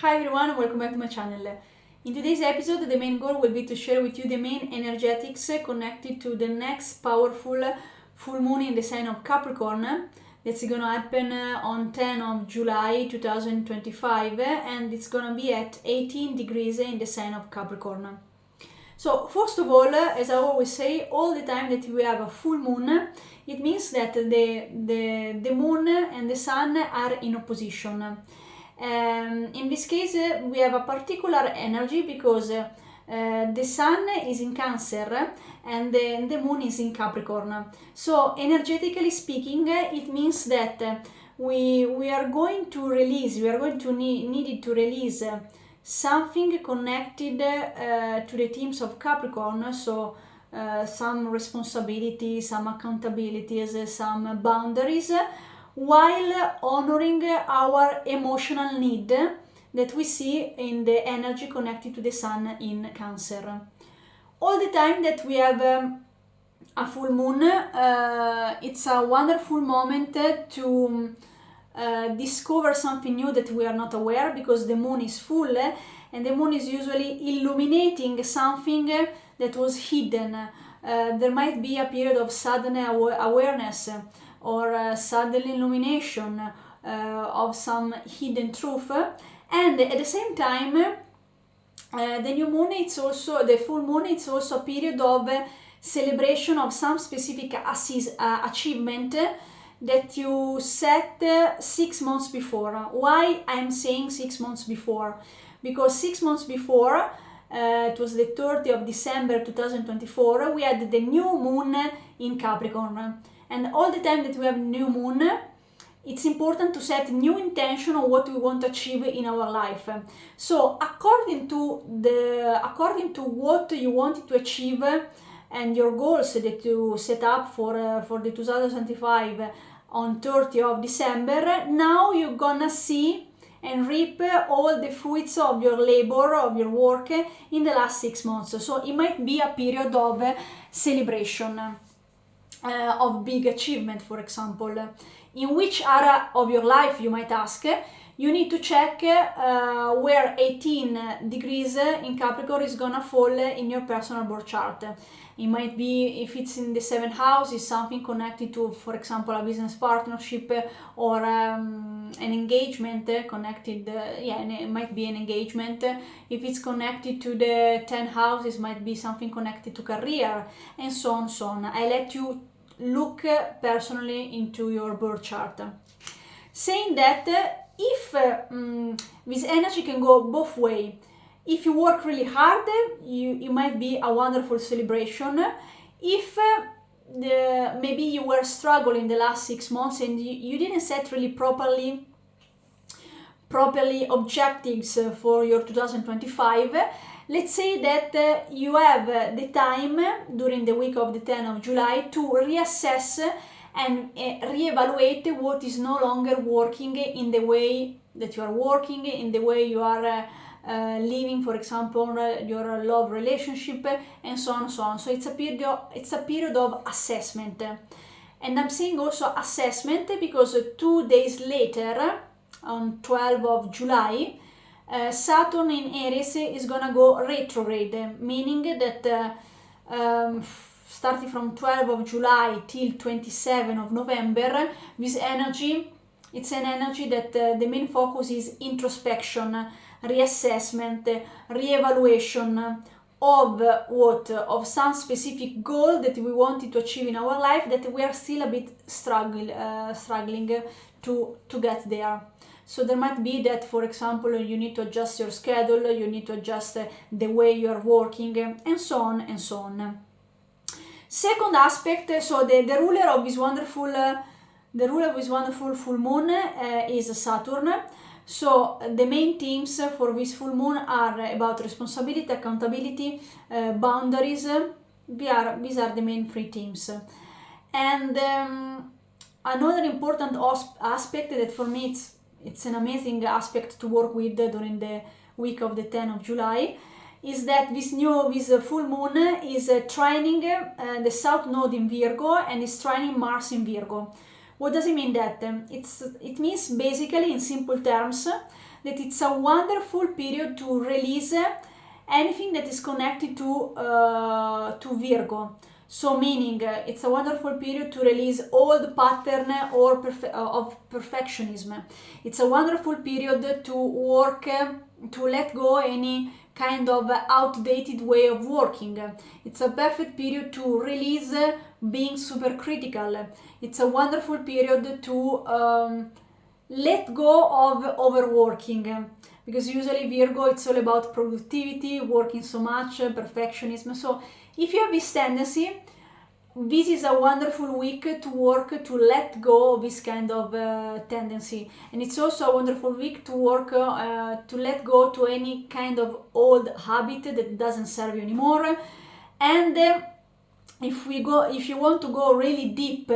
Hi everyone, welcome back to my channel. In today's episode, the main goal will be to share with you the main energetics connected to the next powerful full moon in the sign of Capricorn. That's going to happen on 10 of July 2025 and it's going to be at 18 degrees in the sign of Capricorn. So first of all, as I always say, all the time that we have a full moon, it means that the moon and the sun are in opposition. In this case, we have a particular energy because the sun is in Cancer and the moon is in Capricorn. So energetically speaking, it means that we are going to release, we are going to need to release something connected to the themes of Capricorn. So some responsibilities, some accountabilities, some boundaries, while honoring our emotional need that we see in the energy connected to the sun in Cancer. All the time that we have a full moon, it's a wonderful moment to discover something new that we are not aware, because the moon is full and the moon is usually illuminating something that was hidden. There might be a period of sudden awareness or sudden illumination of some hidden truth, and at the same time the new moon, it's also the full moon, it's also a period of celebration of some specific achievement that you set 6 months before. Why I'm saying 6 months before? Because 6 months before, it was the 30th of December 2024, we had the new moon in Capricorn. And all the time that we have new moon, it's important to set new intention on what we want to achieve in our life. So according to what you wanted to achieve and your goals that you set up for the 2025 on 30th of December, now you're gonna see and reap all the fruits of your labor, of your work in the last 6 months. So it might be a period of celebration. Of big achievement, for example. In which area of your life, you might ask? You need to check where 18 degrees in Capricorn is gonna fall in your personal birth chart. It might be, if it's in the 7th house, is something connected to, for example, a business partnership or an engagement connected, it might be an engagement. If it's connected to the 10th house, it might be something connected to career, and so on, so on. I let you look personally into your birth chart. Saying that, if this energy can go both ways. If you work really hard, it might be a wonderful celebration. If maybe you were struggling the last 6 months and you didn't set really properly objectives for your 2025, let's say that you have the time during the week of the 10th of July to reassess and reevaluate what is no longer working in the way that you are working, in the way you are living, for example, your love relationship, and so on, so on. So it's a period of assessment. And I'm saying also assessment because 2 days later, on 12th of July, Saturn in Aries is gonna go retrograde, meaning that starting from 12th of July till 27th of November, this energy, it's an energy that the main focus is introspection, reassessment, reevaluation of some specific goal that we wanted to achieve in our life that we are still a bit struggling to get there. So there might be that, for example, you need to adjust your schedule, you need to adjust the way you are working, and so on and so on. Second aspect, so the ruler of this wonderful full moon is Saturn. So the main themes for this full moon are about responsibility, accountability, boundaries. These are the main 3 themes. And another important aspect that for me it's an amazing aspect to work with during the week of the 10th of July is that this full moon is trining the South Node in Virgo and is trining Mars in Virgo. What does it mean that? It means basically, in simple terms, that it's a wonderful period to release anything that is connected to Virgo. So meaning it's a wonderful period to release old pattern or of perfectionism. It's a wonderful period to work, to let go any kind of outdated way of working. It's a perfect period to release being super critical. It's a wonderful period to let go of overworking, because usually Virgo, it's all about productivity, working so much, perfectionism. So if you have this tendency, this is a wonderful week to work to let go of this kind of tendency. And it's also a wonderful week to work to let go to any kind of old habit that doesn't serve you anymore. And if you want to go really deep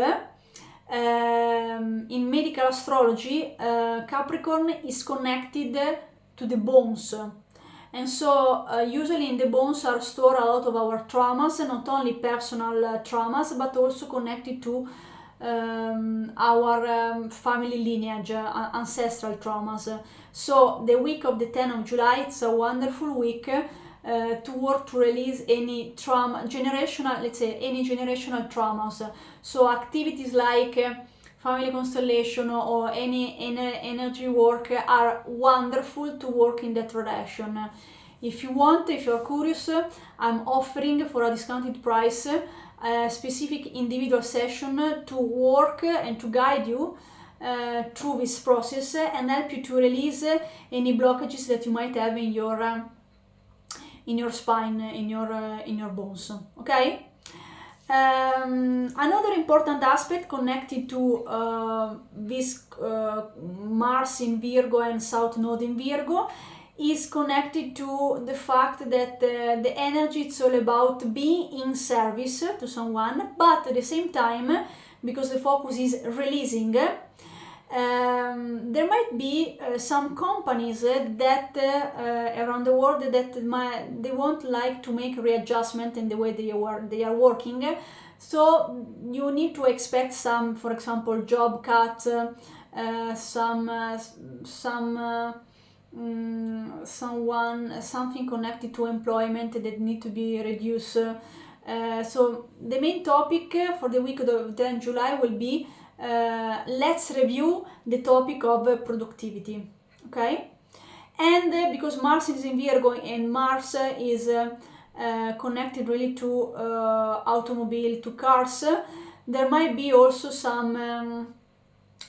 in medical astrology, Capricorn is connected to the bones. And so usually in the bones are stored a lot of our traumas, not only personal traumas, but also connected to our family lineage, ancestral traumas. So the week of the 10th of July, it's a wonderful week to work to release any trauma, generational, let's say any generational traumas. So activities like family constellation or any energy work are wonderful to work in that direction. If you want, if you're curious, I'm offering for a discounted price a specific individual session to work and to guide you through this process and help you to release any blockages that you might have in your spine, in your bones. Okay. Another important aspect connected to this Mars in Virgo and South Node in Virgo is connected to the fact that the energy, it's all about being in service to someone, but at the same time, because the focus is releasing, there might be some companies that around the world that they won't like to make readjustment in the way they are working. So you need to expect some, for example, job cuts, something connected to employment that need to be reduced. So the main topic for the week of the 10th July will be let's review the topic of productivity. Okay, and because Mars is in Virgo and Mars is connected really to automobile, to cars, there might be also some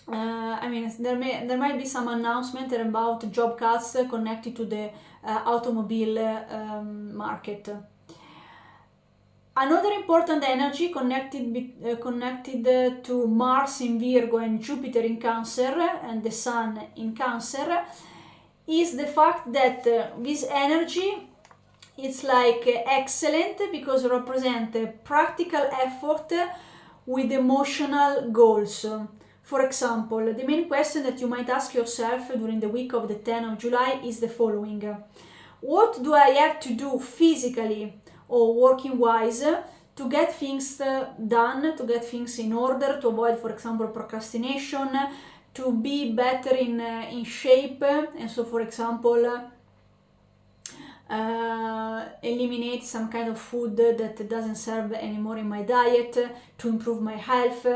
there might be some announcement about job cuts connected to the automobile market. Another important energy connected to Mars in Virgo and Jupiter in Cancer and the Sun in Cancer is the fact that this energy, it's like excellent because it represents practical effort with emotional goals. For example, the main question that you might ask yourself during the week of the 10th of July is the following. What do I have to do physically or working wise to get things done, to get things in order, to avoid, for example, procrastination, to be better in shape, and so, for example, eliminate some kind of food that doesn't serve anymore in my diet, to improve my health,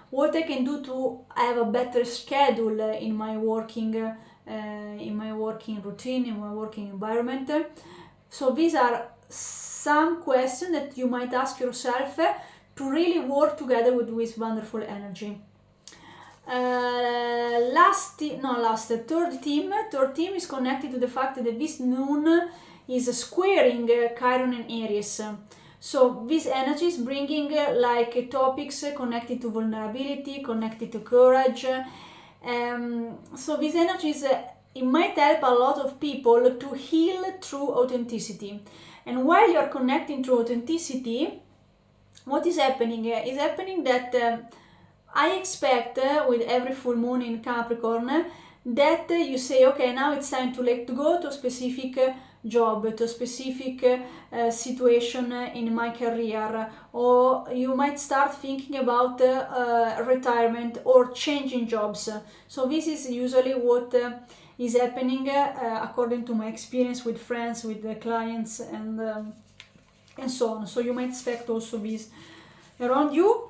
what I can do to have a better schedule in my working routine, in my working environment. So these are some questions that you might ask yourself to really work together with this wonderful energy. Third theme is connected to the fact that this moon is squaring Chiron and Aries. So this energy is bringing like topics connected to vulnerability, connected to courage. So this energy is, it might help a lot of people to heal through authenticity. And while you're connecting through authenticity, what is happening? Is happening that I expect with every full moon in Capricorn that you say, okay, now it's time to let go to a specific job, to a specific situation in my career, or you might start thinking about retirement or changing jobs. So this is usually what is happening according to my experience with friends, with the clients, and so on. So you might expect also this around you.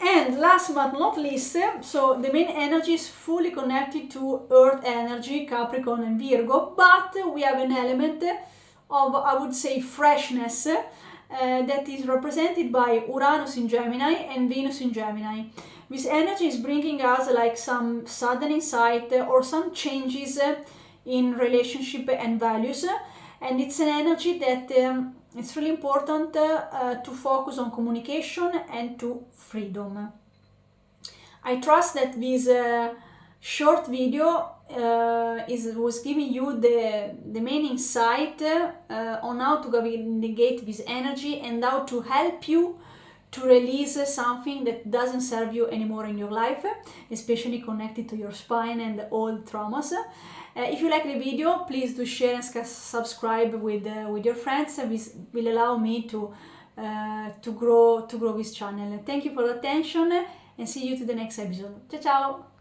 And last but not least, so the main energy is fully connected to Earth energy, Capricorn and Virgo, but we have an element of, I would say, freshness that is represented by Uranus in Gemini and Venus in Gemini. This energy is bringing us like some sudden insight or some changes in relationship and values, and it's an energy that it's really important to focus on communication and to freedom. I trust that this short video was giving you the main insight on how to navigate this energy and how to help you to release something that doesn't serve you anymore in your life, especially connected to your spine and old traumas. If you like the video, please do share and subscribe with your friends. This will allow me to grow this channel. Thank you for the attention and see you to the next episode. Ciao ciao!